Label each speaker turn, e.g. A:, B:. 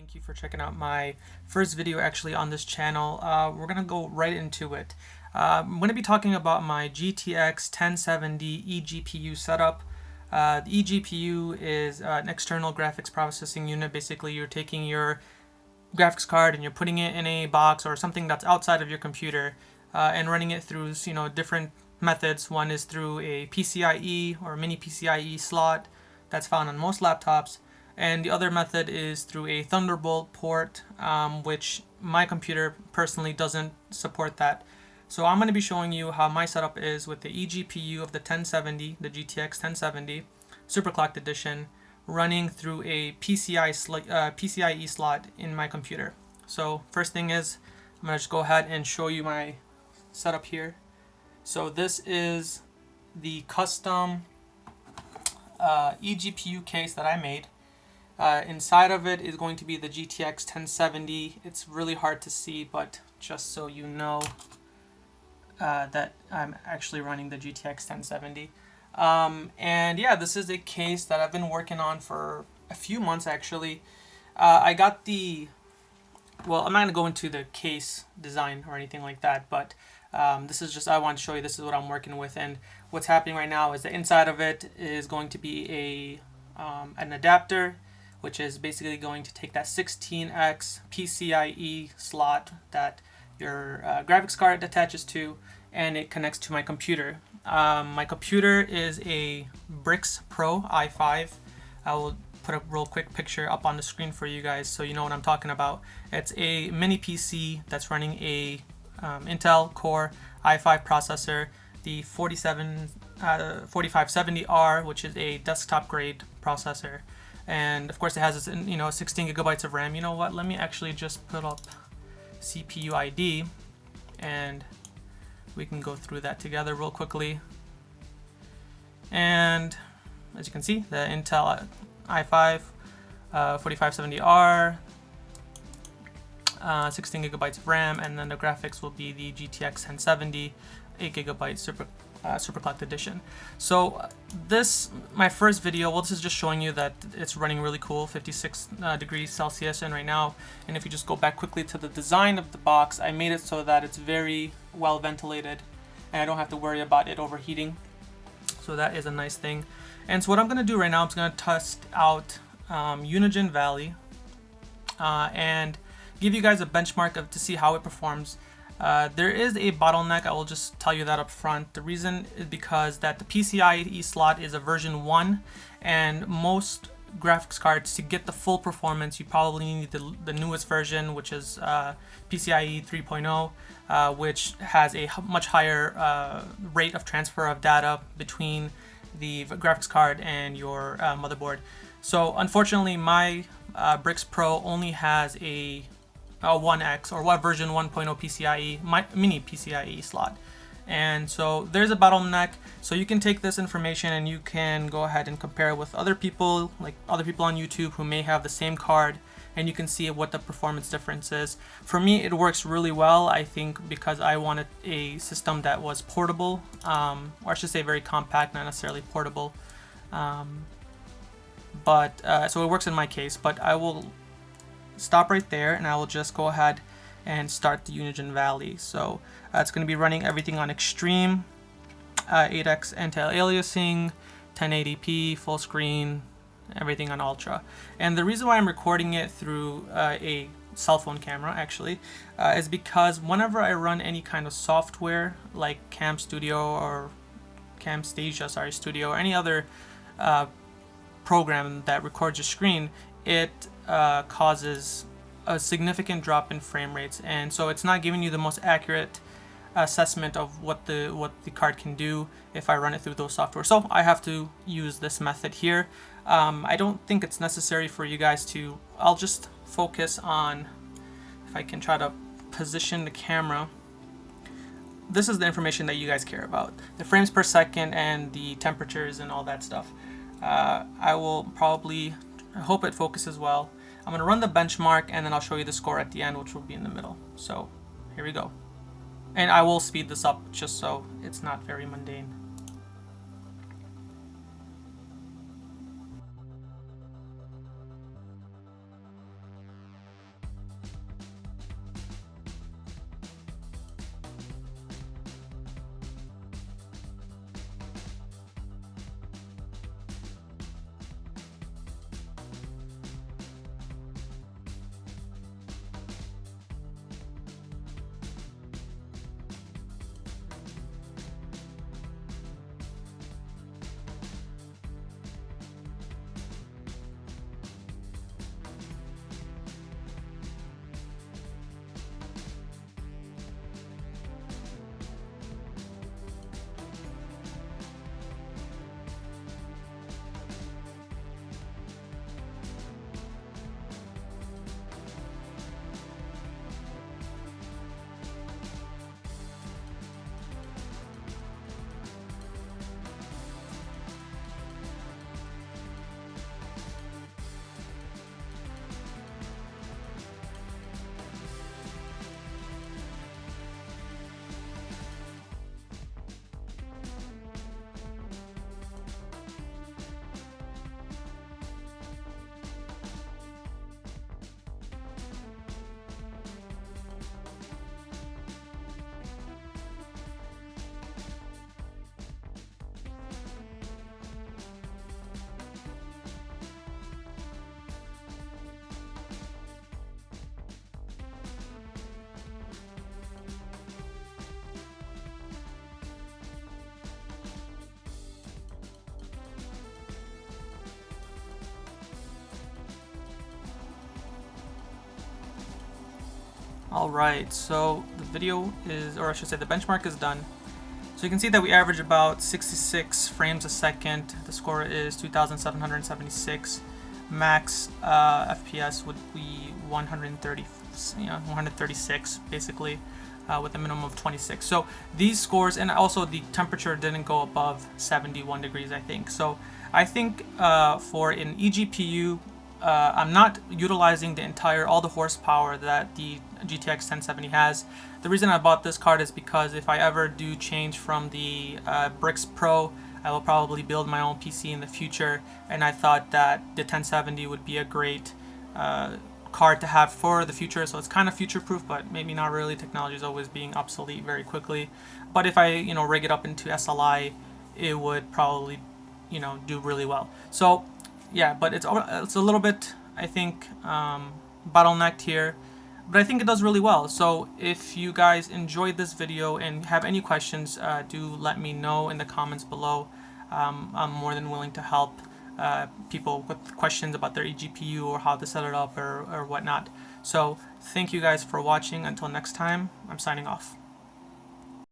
A: Thank you for checking out my first video actually on this channel. We're gonna go right into it. I'm gonna be talking about my GTX 1070 eGPU setup. The eGPU is an external graphics processing unit. Basically, you're taking your graphics card and you're putting it in a box or something that's outside of your computer and running it through different methods. One is through a PCIe or mini PCIe slot that's found on most laptops. And the other method is through a Thunderbolt port, which my computer personally doesn't support that. So I'm going to be showing you how my setup is with the eGPU of the 1070, the GTX 1070 Superclocked Edition, running through a PCIe slot in my computer. So first thing is, I'm going to just go ahead and show you my setup here. So this is the custom eGPU case that I made. Inside of it is going to be the GTX 1070. It's really hard to see, but just so you know that I'm actually running the GTX 1070. And yeah, this is a case that I've been working on for a few months actually. I got well, I'm not going to go into the case design or anything like that, but this is just, I want to show you this is what I'm working with. And what's happening right now is the inside of it is going to be an adapter, which is basically going to take that 16x PCIe slot that your graphics card attaches to, and it connects to my computer. My computer is a Brix Pro i5. I will put a real quick picture up on the screen for you guys so you know what I'm talking about. It's a mini PC that's running a Intel Core i5 processor, the 4570R, which is a desktop grade processor. And of course it has this, 16 gigabytes of RAM. You know what? Let me actually just put up CPU ID and we can go through that together real quickly. And as you can see, the Intel i5 4570R, 16 gigabytes of RAM, and then the graphics will be the GTX 1070 8 gigabyte Superclocked Edition. So my first video, well, this is just showing you that it's running really cool, 56 degrees Celsius in right now. And if you just go back quickly to the design of the box, I made it so that it's very well ventilated and I don't have to worry about it overheating. So that is a nice thing. And so what I'm going to do right now, I'm just going to test out Unigine Valley and give you guys a benchmark to see how it performs. There is a bottleneck, I will just tell you that up front. The reason is because that the PCIe slot is a version 1, and most graphics cards, to get the full performance, you probably need the newest version, which is PCIe 3.0, which has a much higher rate of transfer of data between the graphics card and your motherboard. So unfortunately, my Brix Pro only has a 1X or what version 1.0 PCIe, mini PCIe slot. And so there's a bottleneck. So you can take this information and you can go ahead and compare it with other people, like other people on YouTube who may have the same card, and you can see what the performance difference is. For me, it works really well, I think, because I wanted a system that was portable, or I should say very compact, not necessarily portable. So it works in my case, but I will stop right there and I will just go ahead and start the Unigine Valley. So it's going to be running everything on extreme, 8x anti-aliasing, 1080p, full screen, everything on ultra. And the reason why I'm recording it through a cell phone camera actually is because whenever I run any kind of software like Camtasia Studio, or any other program that records your screen, it causes a significant drop in frame rates, and so it's not giving you the most accurate assessment of what the card can do if I run it through those software. So I have to use this method here. I don't think it's necessary for you guys to. I'll just focus on, if I can try to position the camera. This is the information that you guys care about, the frames per second and the temperatures and all that stuff. I will probably, I hope it focuses well. I'm going to run the benchmark and then I'll show you the score at the end, which will be in the middle. So here we go. And I will speed this up just so it's not very mundane. Alright, so the video is, or I should say the benchmark is done. So you can see that we average about 66 frames a second. The score is 2,776. Max FPS would be 130, 136 basically, with a minimum of 26. So these scores, and also the temperature didn't go above 71 degrees, I think. So I think for an eGPU, I'm not utilizing all the horsepower that the GTX 1070 has. The reason I bought this card is because if I ever do change from the Brix Pro, I will probably build my own PC in the future, and I thought that the 1070 would be a great card to have for the future. So it's kind of future-proof, but maybe not really. Technology is always being obsolete very quickly. But if I rig it up into SLI, it would probably do really well. So yeah, but it's a little bit, I think, bottlenecked here, but I think it does really well. So if you guys enjoyed this video and have any questions, do let me know in the comments below. I'm more than willing to help people with questions about their eGPU or how to set it up or whatnot. So thank you guys for watching. Until next time, I'm signing off.